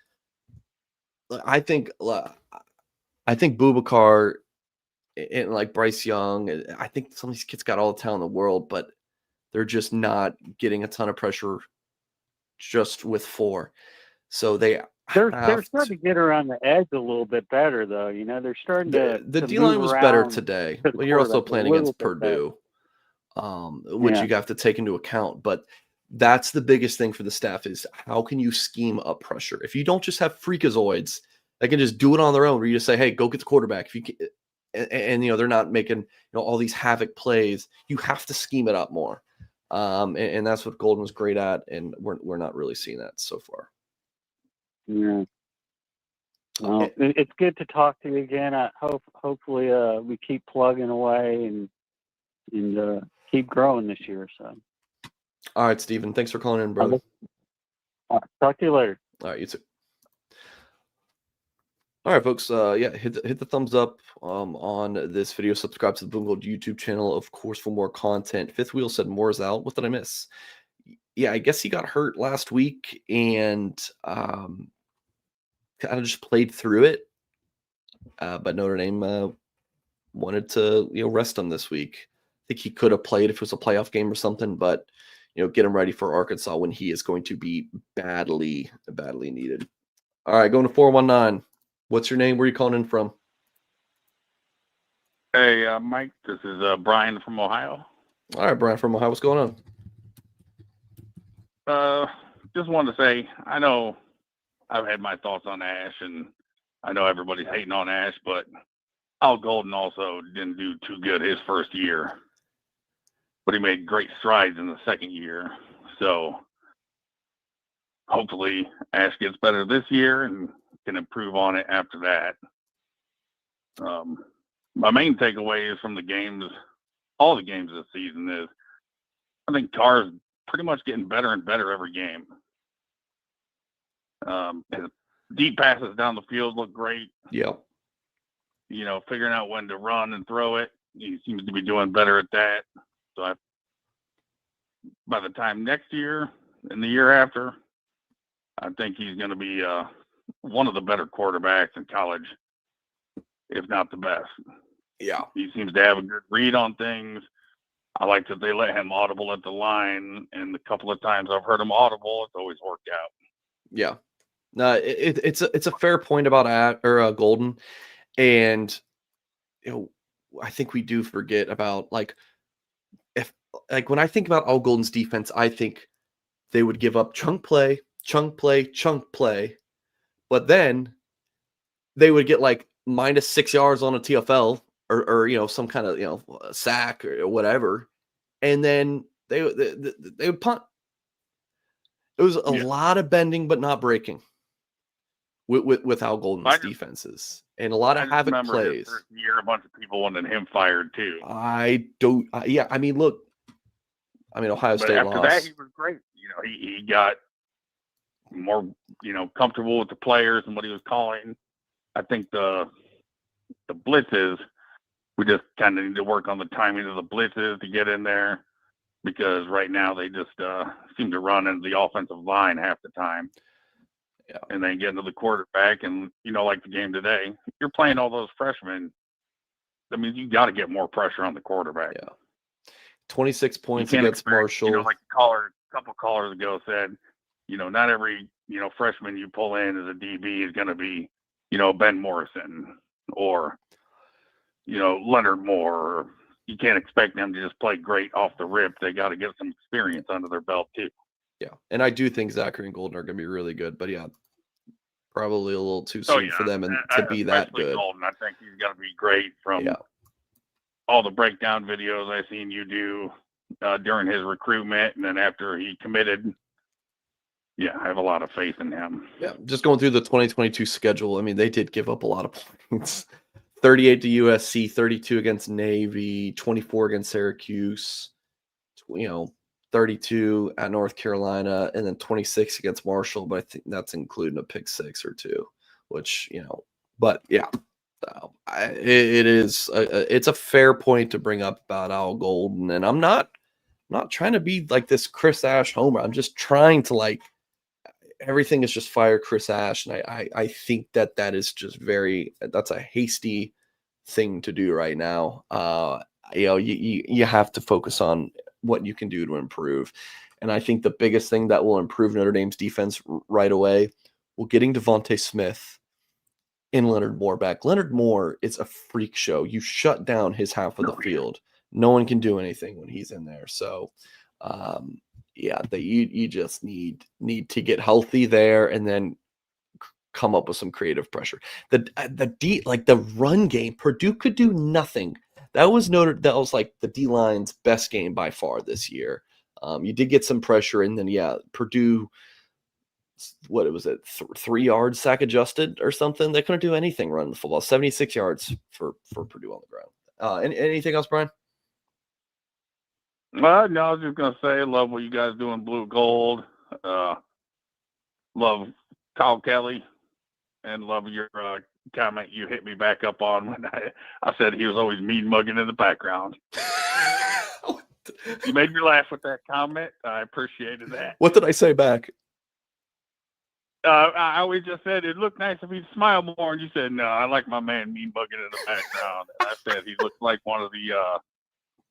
I think Boubacar and like Bryce Young, I think some of these kids got all the talent in the world, but they're just not getting a ton of pressure just with 4. So they're starting to get around the edge a little bit better, though. You know, they're starting to the D-line was better today, to but you're also playing against Purdue, which you have to take into account. But that's the biggest thing for the staff is how can you scheme up pressure? If you don't just have freakazoids that can just do it on their own, where you just say, hey, go get the quarterback. If you can, and they're not making all these havoc plays, you have to scheme it up more. And that's what Golden was great at, and we're not really seeing that so far. Yeah. Well, it's good to talk to you again. Hopefully we keep plugging away and keep growing this year. So. All right, Steven. Thanks for calling in, brother. Talk to you later. All right, you too. All right, folks. Hit the thumbs up on this video. Subscribe to the Boom Gold YouTube channel, of course, for more content. Fifth Wheel said Moore's out. What did I miss? Yeah, I guess he got hurt last week and kind of just played through it. But Notre Dame wanted to rest him this week. I think he could have played if it was a playoff game or something, but get him ready for Arkansas when he is going to be badly needed. All right, going to 419. What's your name? Where are you calling in from? Hey, Mike, this is Brian from Ohio. All right, Brian from Ohio. What's going on? Just wanted to say, I know I've had my thoughts on Ash, and I know everybody's hating on Ash, but Al Golden also didn't do too good his first year. But he made great strides in the second year. So hopefully Ash gets better this year and can improve on it after that. My main takeaway is from the games, all the games this season, is I think Carr's pretty much getting better and better every game. His deep passes down the field look great. Yeah. Figuring out when to run and throw it. He seems to be doing better at that. So by the time next year and the year after, I think he's going to be one of the better quarterbacks in college, if not the best. Yeah. He seems to have a good read on things. I like that they let him audible at the line, and the couple of times I've heard him audible, it's always worked out. Yeah. No, it's a fair point about Golden, and I think we do forget about when I think about Al Golden's defense, I think they would give up chunk play, but then they would get minus 6 yards on a TFL or some kind of sack or whatever, and then they would punt. It was a lot of bending but not breaking with Al Golden's defenses, and a lot of havoc plays. His first year, a bunch of people wanted him fired too. I don't. Yeah, I mean, look. I mean, Ohio State after lost. That, he was great. He got more, comfortable with the players and what he was calling. I think the blitzes, we just kind of need to work on the timing of the blitzes to get in there, because right now they just seem to run into the offensive line half the time. Yeah. And then get into the quarterback, and like the game today, you're playing all those freshmen. That means you got to get more pressure on the quarterback. Yeah. 26 points against Marshall. Like a couple callers ago said, not every, freshman you pull in as a DB is going to be, Ben Morrison or, Leonard Moore. Or you can't expect them to just play great off the rip. They got to get some experience under their belt too. Yeah. And I do think Zachary and Golden are going to be really good, but yeah, probably a little too soon for them to be that good. Golden, I think he's going to be great from all the breakdown videos I've seen you do during his recruitment, and then after he committed. Yeah, I have a lot of faith in him. Yeah, just going through the 2022 schedule, I mean, they did give up a lot of points. 38 to USC, 32 against Navy, 24 against Syracuse, 32 at North Carolina, and then 26 against Marshall, but I think that's including a pick 6 or 2, which, but yeah. So it is it's a fair point to bring up about Al Golden, and I'm not trying to be like this Chris Ash homer. I'm just trying to like everything is just fire Chris Ash, and I think that is just that's a hasty thing to do right now. You have to focus on what you can do to improve, and I think the biggest thing that will improve Notre Dame's defense right away will getting Devontae Smith in Leonard Moore back. Leonard Moore is a freak show. You shut down his half of the field. No one can do anything when he's in there. So, you just need to get healthy there, and then come up with some creative pressure. The run game, Purdue could do nothing. That was like the D line's best game by far this year. You did get some pressure, and then Purdue. What it was at 3 yards sack adjusted or something. They couldn't do anything running the football. 76 yards for Purdue on the ground. Anything else, Brian? No, I was just gonna say, love what you guys do in blue gold. Love Kyle Kelly, and love your comment you hit me back up on when I said he was always mean mugging in the background. You made me laugh with that comment. I appreciated that. What did I say back? I always just said it looked nice if he'd smile more, and you said no. I like my man mean bugging in the background. And I said he looked like one of the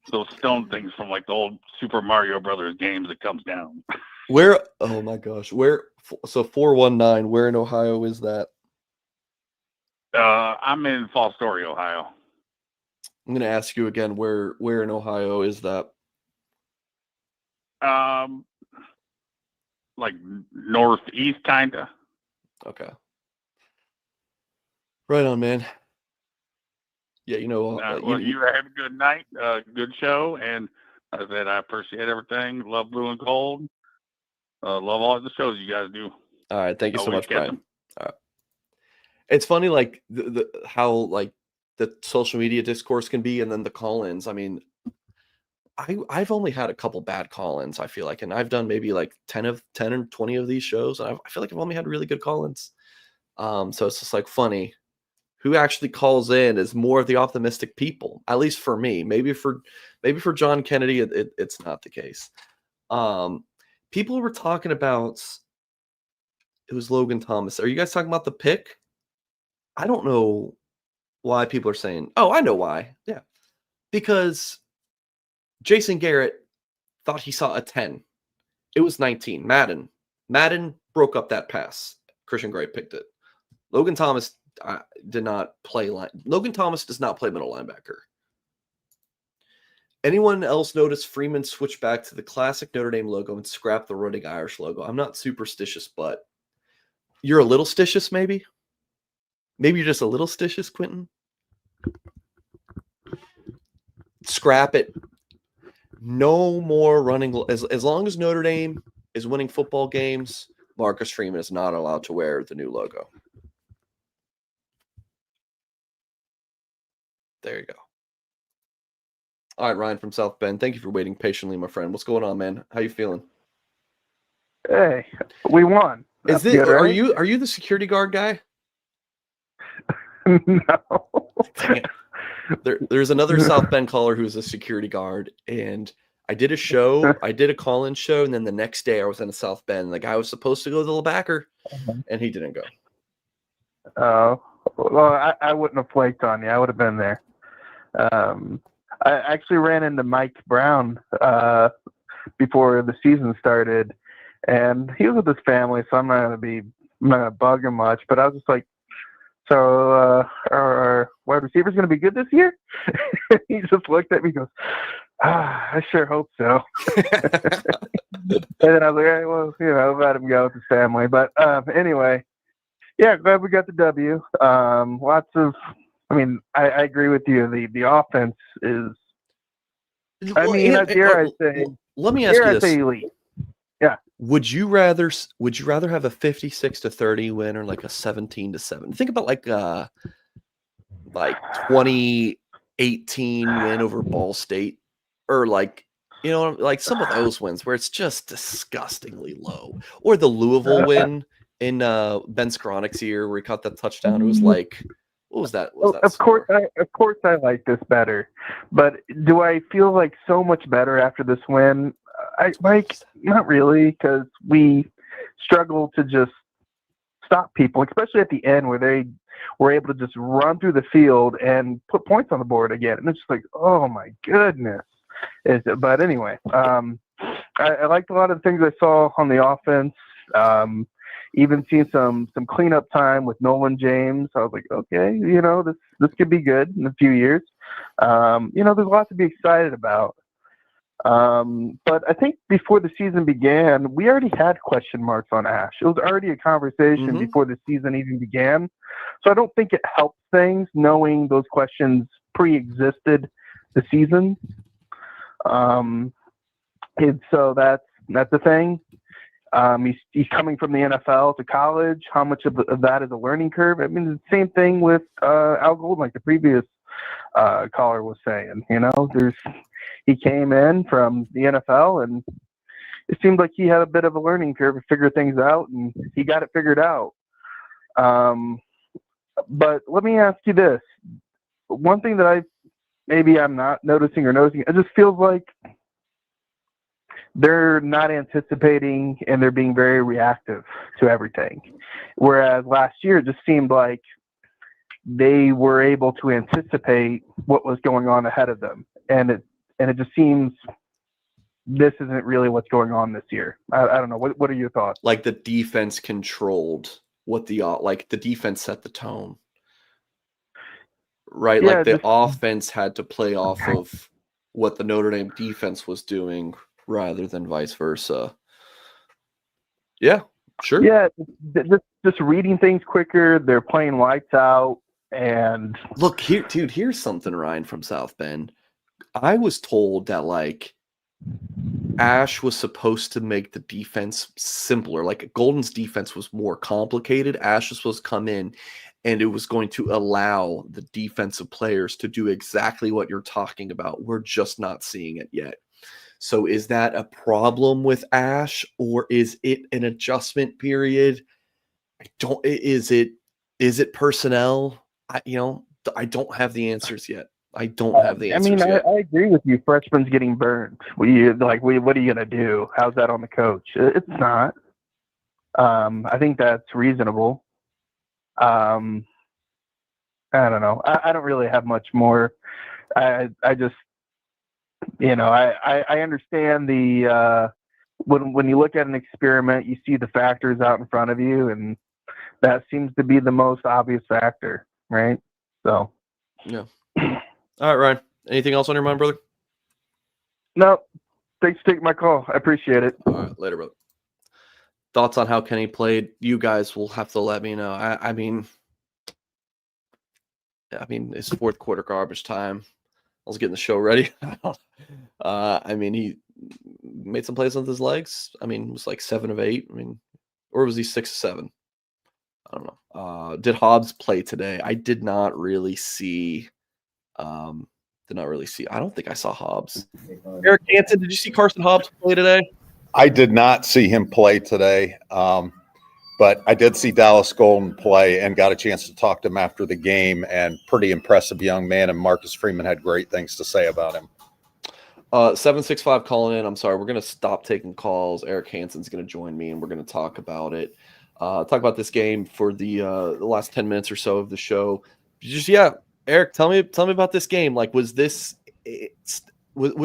those stone things from like the old Super Mario Brothers games that comes down. Where? Oh my gosh! Where? So 419. Where in Ohio is that? I'm in Fall Story, Ohio. I'm gonna ask you again. Where in Ohio is that? Like northeast, kinda. Okay. Right on, man. Yeah, Well, you had a good night, good show, and I said I appreciate everything. Love blue and gold. Love all the shows you guys do. All right, thank you so much, Brian. Them. All right. It's funny, like how like the social media discourse can be, and then the call-ins. I mean, I've only had a couple bad call-ins, I feel like, and I've done maybe like 10 or 20 of these shows, and I feel like I've only had really good call-ins. So it's just like funny. Who actually calls in is more of the optimistic people, at least for me. Maybe for John Kennedy, it's not the case. People were talking about it was Logan Thomas. Are you guys talking about the pick? I don't know why people are saying, oh, I know why. Yeah. Because Jason Garrett thought he saw a 10. It was 19. Madden broke up that pass. Christian Gray picked it. Logan Thomas did not play Logan Thomas does not play middle linebacker. Anyone else notice Freeman switched back to the classic Notre Dame logo and scrapped the running Irish logo? I'm not superstitious, but you're a little stitious, maybe? Maybe you're just a little stitious, Quentin? Scrap it. No more running. As long as Notre Dame is winning football games, Marcus Freeman is not allowed to wear the new logo. There you go. All right, Ryan from South Bend. Thank you for waiting patiently, my friend. What's going on, man? How you feeling? Hey, we won. Is this? Good, right? Are you the security guard guy? No. There's another South Bend caller who's a security guard, and I did a show. I did a call-in show, and then the next day I was in South Bend. And the guy was supposed to go to the backer, and he didn't go. Oh, well, I wouldn't have flaked on you. I would have been there. I actually ran into Mike Brown before the season started, and he was with his family, so I'm not gonna bug him much. But I was just like, so are wide receivers going to be good this year? He just looked at me and goes, I sure hope so. And then I was like, hey, well, let him go with his family. But anyway, yeah, glad we got the W. Lots of, I agree with you. The offense is, dare I say, let me ask you this. Elite. Yeah. Would you rather have a 56-30 win or like a 17-7? Think about like 2018 win over Ball State, or like some of those wins where it's just disgustingly low, or the Louisville win in Ben Skronik's year where he caught that touchdown. It was like What was that? Of course, I like this better, but do I feel like so much better after this win? Not really, because we struggle to just stop people, especially at the end where they were able to just run through the field and put points on the board again. And it's just like, oh my goodness. But anyway, I liked a lot of the things I saw on the offense. Even seeing some cleanup time with Nolan James. I was like, okay, this could be good in a few years. There's a lot to be excited about. But I think before the season began, we already had question marks on Ash. It was already a conversation before the season even began. So I don't think it helped things knowing those questions pre-existed the season. And so that's the thing. He's coming from the NFL to college. How much of that is a learning curve? I mean, the same thing with Al Golden, like the previous caller was saying. He came in from the NFL, and it seemed like he had a bit of a learning curve to figure things out, and he got it figured out. But let me ask you this. One thing that I'm not noticing, it just feels like they're not anticipating and they're being very reactive to everything. Whereas last year, it just seemed like they were able to anticipate what was going on ahead of them. And it just seems this isn't really what's going on this year. I don't know. What are your thoughts? Like the defense controlled the defense set the tone, right? Yeah, like the offense had to play off of what the Notre Dame defense was doing rather than vice versa. Yeah, sure. Yeah, just reading things quicker. They're playing lights out. And look here, dude, here's something, Ryan, from South Bend. I was told that Ash was supposed to make the defense simpler. Like Golden's defense was more complicated. Ash was supposed to come in and it was going to allow the defensive players to do exactly what you're talking about. We're just not seeing it yet. So is that a problem with Ash, or is it an adjustment period? Is it personnel? I don't have the answers yet. I don't have the answers yet. I agree with you. Freshman's getting burned. What are you going to do? How's that on the coach? It's not. I think that's reasonable. I don't know. I don't really have much more. I just, I understand the when you look at an experiment, you see the factors out in front of you, and that seems to be the most obvious factor, right? So, yeah. All right, Ryan. Anything else on your mind, brother? No. Thanks for taking my call. I appreciate it. All right, later, brother. Thoughts on how Kenny played? You guys will have to let me know. I mean, it's fourth quarter garbage time. I was getting the show ready. He made some plays with his legs. It was like 7 of 8. Or was he 6 of 7? I don't know. Did Hobbs play today? I did not really see. I don't think I saw Hobbs. Eric Hansen, did you see Carson Hobbs play today? I did not see him play today, but I did see Dallas Golden play and got a chance to talk to him after the game, and pretty impressive young man, and Marcus Freeman had great things to say about him. 765 calling in. I'm sorry, we're going to stop taking calls. Eric Hansen's going to join me, and we're going to talk about it. Talk about this game for the last 10 minutes or so of the show. Eric, tell me about this game. Was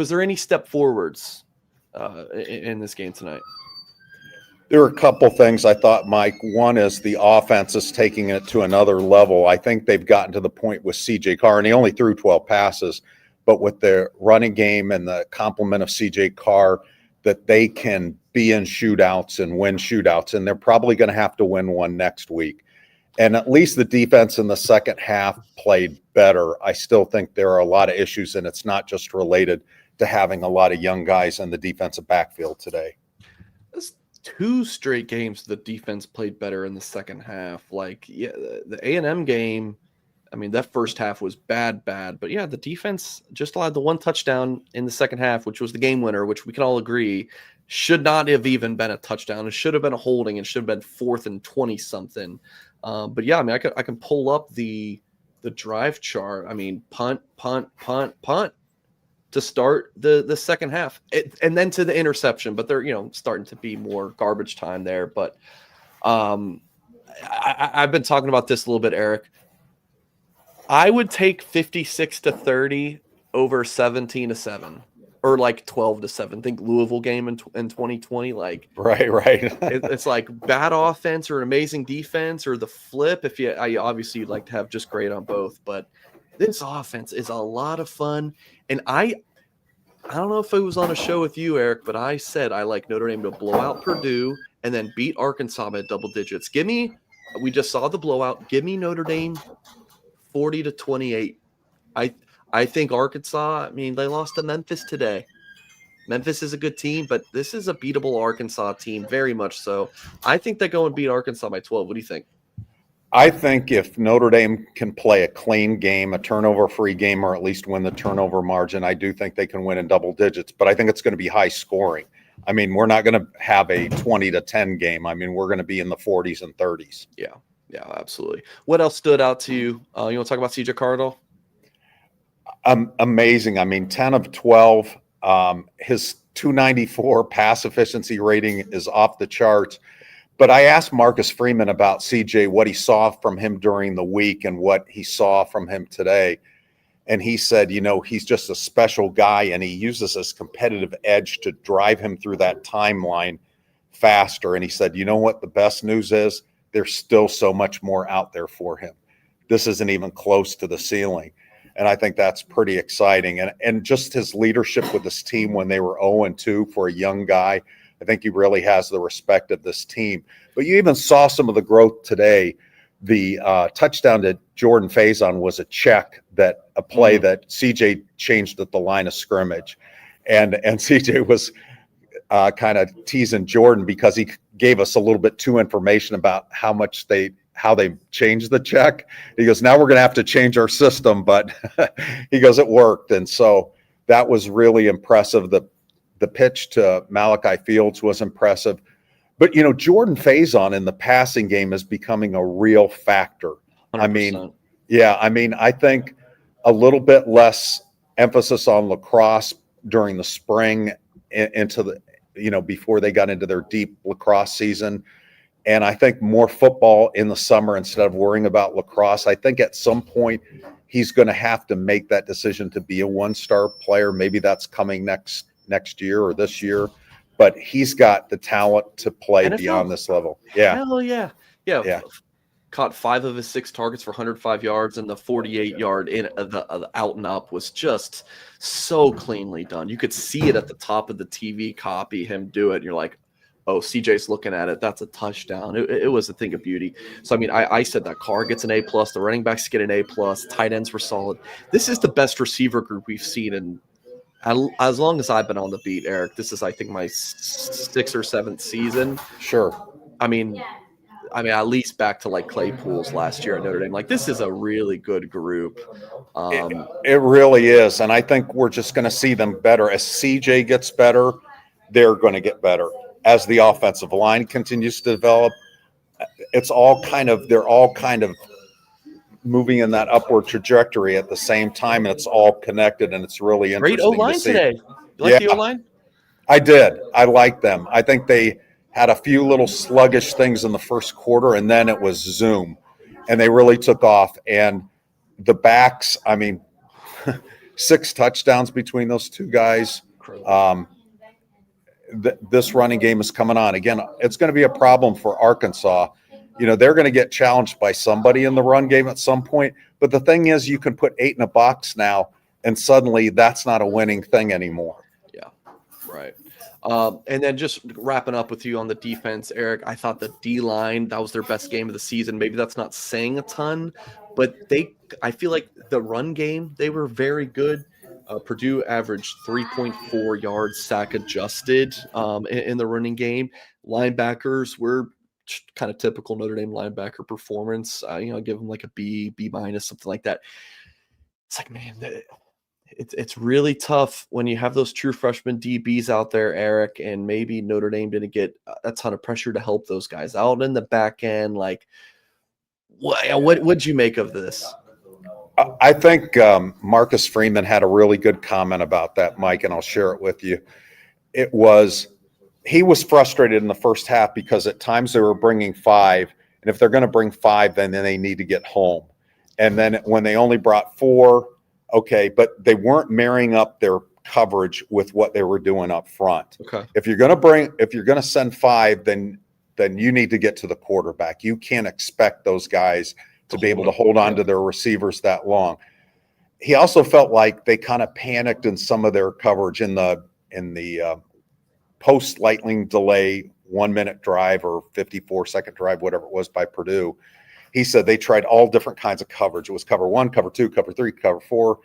there any step forwards in this game tonight? There were a couple things I thought, Mike. One is the offense is taking it to another level. I think they've gotten to the point with C.J. Carr, and he only threw 12 passes, but with their running game and the complement of C.J. Carr, that they can be in shootouts and win shootouts, and they're probably going to have to win one next week. And at least the defense in the second half played better. I still think there are a lot of issues, and it's not just related to having a lot of young guys in the defensive backfield today. That's 2 straight games the defense played better in the second half. The A&M game, that first half was bad. But, yeah, the defense just allowed the 1 touchdown in the second half, which was the game winner, which we can all agree should not have even been a touchdown. It should have been a holding. It should have been 4th and 20-something. But, yeah, I can pull up the the drive chart, I mean, punt, punt, punt, punt to start the second half, and then to the interception. But they're starting to be more garbage time there. But I've been talking about this a little bit, Eric. I would take 56-30 over 17-7 or like 12-7. Think Louisville game in 2020. Like Right. it's like bad offense or amazing defense or the flip. Obviously you'd like to have just great on both, but this offense is a lot of fun. And I don't know if it was on a show with you, Eric, but I said I like Notre Dame to blow out Purdue and then beat Arkansas by double digits. We just saw the blowout. Give me Notre Dame 40-28. I think Arkansas, I mean, they lost to Memphis today. Memphis is a good team, but this is a beatable Arkansas team, very much so. I think they go and beat Arkansas by 12. What do you think? I think if Notre Dame can play a clean game, a turnover-free game, or at least win the turnover margin, I do think they can win in double digits. But I think it's going to be high scoring. I mean, we're not going to have a 20-10 game. I mean, we're going to be in the 40s and 30s. Yeah, absolutely. What else stood out to you? You want to talk about CJ Cardinal? Amazing. I mean, 10 of 12. His 294 pass efficiency rating is off the charts. But I asked Marcus Freeman about CJ, what he saw from him during the week and what he saw from him today. And he said, he's just a special guy, and he uses his competitive edge to drive him through that timeline faster. And he said, you know what the best news is? There's still so much more out there for him. This isn't even close to the ceiling. And I think that's pretty exciting. And just his leadership with this team when they were 0-2 for a young guy, I think he really has the respect of this team. But you even saw some of the growth today. The touchdown to Jordan Faison was a play that CJ changed at the line of scrimmage. And CJ was kind of teasing Jordan because he gave us a little bit too information about how they changed the check. He goes, now we're going to have to change our system, but he goes, it worked. And so that was really impressive. The pitch to Malachi Fields was impressive. But, Jordan Faison in the passing game is becoming a real factor. 100%. I mean, I think a little bit less emphasis on lacrosse during the spring into the, before they got into their deep lacrosse season. And I think more football in the summer instead of worrying about lacrosse. I think at some point he's going to have to make that decision to be a one-star player. Maybe that's coming next year or this year, but he's got the talent to play NFL. Beyond this level. Yeah. Hell yeah. Yeah. Caught 5 of his 6 targets for 105 yards, and the 48-yard in the out and up was just so cleanly done. You could see it at the top of the TV copy, him do it. And you're like, oh, CJ's looking at it. That's a touchdown. It was a thing of beauty. So, I mean, I said that Carr gets an A+, the running backs get an A+, tight ends were solid. This is the best receiver group we've seen in as long as I've been on the beat, Eric. This is, I think, my 6th or 7th season. Sure. I mean, at least back to like Claypool's last year at Notre Dame. Like, this is a really good group. It really is. And I think we're just going to see them better. As CJ gets better, they're going to get better. As the offensive line continues to develop, they're all kind of moving in that upward trajectory at the same time, and it's all connected, and it's really interesting. Great O-line today. You like the O-line? I did. I like them. I think they had a few little sluggish things in the first quarter, and then it was zoom, and they really took off. And the backs, 6 touchdowns between those two guys. This running game is coming on. Again, it's going to be a problem for Arkansas. They're going to get challenged by somebody in the run game at some point. But the thing is, you can put 8 in a box now, and suddenly that's not a winning thing anymore. Yeah, right. And then just wrapping up with you on the defense, Eric, I thought the D-line, that was their best game of the season. Maybe that's not saying a ton, but I feel like the run game, they were very good. Purdue averaged 3.4 yards sack adjusted in the running game. Linebackers were kind of typical Notre Dame linebacker performance. Give them like a B minus, something like that. It's like, man, it's really tough when you have those true freshman DBs out there, Eric, and maybe Notre Dame didn't get a ton of pressure to help those guys out in the back end. Like, what'd you make of this? I think Marcus Freeman had a really good comment about that, Mike, and I'll share it with you. He was frustrated in the first half because at times they were bringing 5, and if they're going to bring 5, then they need to get home. And then when they only brought 4, okay, but they weren't marrying up their coverage with what they were doing up front. Okay. If you're going to send 5, then you need to get to the quarterback. You can't expect those guys to be able to hold on to their receivers that long. He also felt like they kind of panicked in some of their coverage in the post lightning delay 1-minute drive or 54-second drive, whatever it was by Purdue. He said they tried all different kinds of coverage. It was cover 1, cover 2, cover 3, cover 4.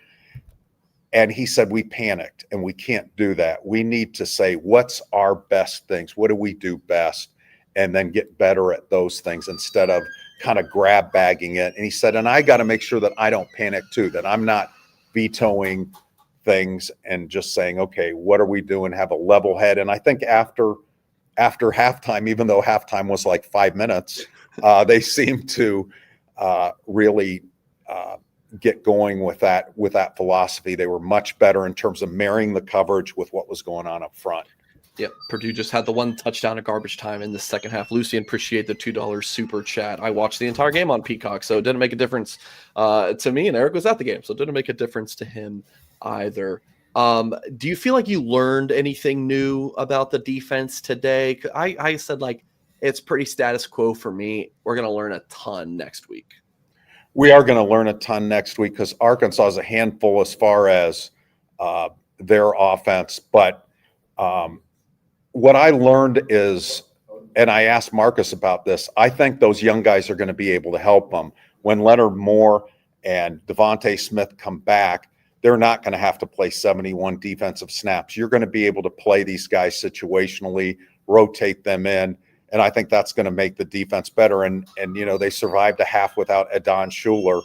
And he said, we panicked and we can't do that. We need to say, what's our best things? What do we do best? And then get better at those things instead of kind of grab bagging it. And he said, and I got to make sure that I don't panic too, that I'm not vetoing things and just saying, okay, what are we doing? Have a level head. And I think after halftime, even though halftime was like 5 minutes, they seemed to really get going with that philosophy. They were much better in terms of marrying the coverage with what was going on up front. Yep, Purdue just had the 1 touchdown at garbage time in the second half. Lucian, appreciate the $2 super chat. I watched the entire game on Peacock, so it didn't make a difference to me, and Eric was at the game, so it didn't make a difference to him either. Do you feel like you learned anything new about the defense today? I said, like, it's pretty status quo for me. We're going to learn a ton next week. We are going to learn a ton next week because Arkansas is a handful as far as their offense, but what I learned is, and I asked Marcus about this, I think those young guys are going to be able to help them. When Leonard Moore and Devontae Smith come back, they're not going to have to play 71 defensive snaps. You're going to be able to play these guys situationally, rotate them in, and I think that's going to make the defense better. And you know, they survived a half without Adon Schuler.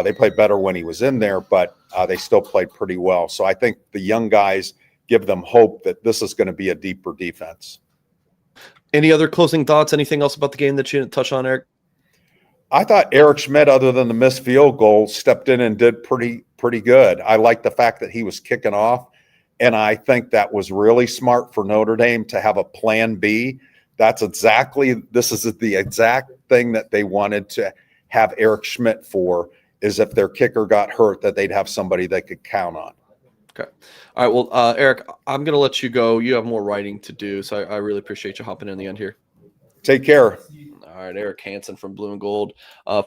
They played better when he was in there, but they still played pretty well. So I think the young guys give them hope that this is going to be a deeper defense. Any other closing thoughts? Anything else about the game that you didn't touch on, Eric? I thought Eric Schmidt, other than the missed field goal, stepped in and did pretty good. I like the fact that he was kicking off, and I think that was really smart for Notre Dame to have a plan B. This is the exact thing that they wanted to have Eric Schmidt for, is if their kicker got hurt, that they'd have somebody they could count on. Okay. All right. Well, Eric, I'm going to let you go. You have more writing to do, so I really appreciate you hopping in the end here. Take care. All right, Eric Hansen from Blue and Gold.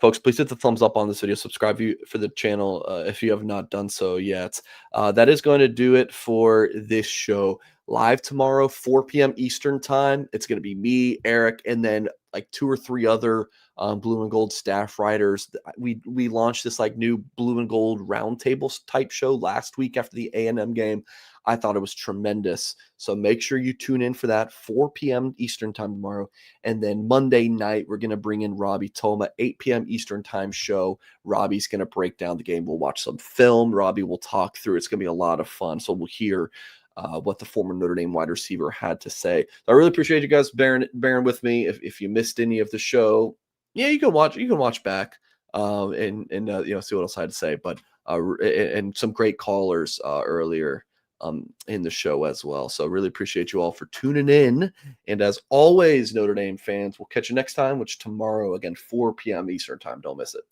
Folks, please hit the thumbs up on this video. Subscribe for the channel if you have not done so yet. That is going to do it for this show. Live tomorrow, 4 p.m. Eastern time. It's going to be me, Eric, and then like 2 or 3 other Blue and Gold staff writers. We launched this like new Blue and Gold roundtable type show last week after the A&M game. I thought it was tremendous. So make sure you tune in for that, 4 p.m. Eastern time tomorrow. And then Monday night, we're going to bring in Robbie Toma, 8 p.m. Eastern time show. Robbie's going to break down the game. We'll watch some film. Robbie will talk through. It's going to be a lot of fun. So we'll hear what the former Notre Dame wide receiver had to say. So I really appreciate you guys bearing with me. If you missed any of the show, yeah, you can watch back and see what else I had to say. But and some great callers earlier in the show as well. So really appreciate you all for tuning in. And as always, Notre Dame fans, we'll catch you next time, which tomorrow, again, 4 p.m. Eastern time. Don't miss it.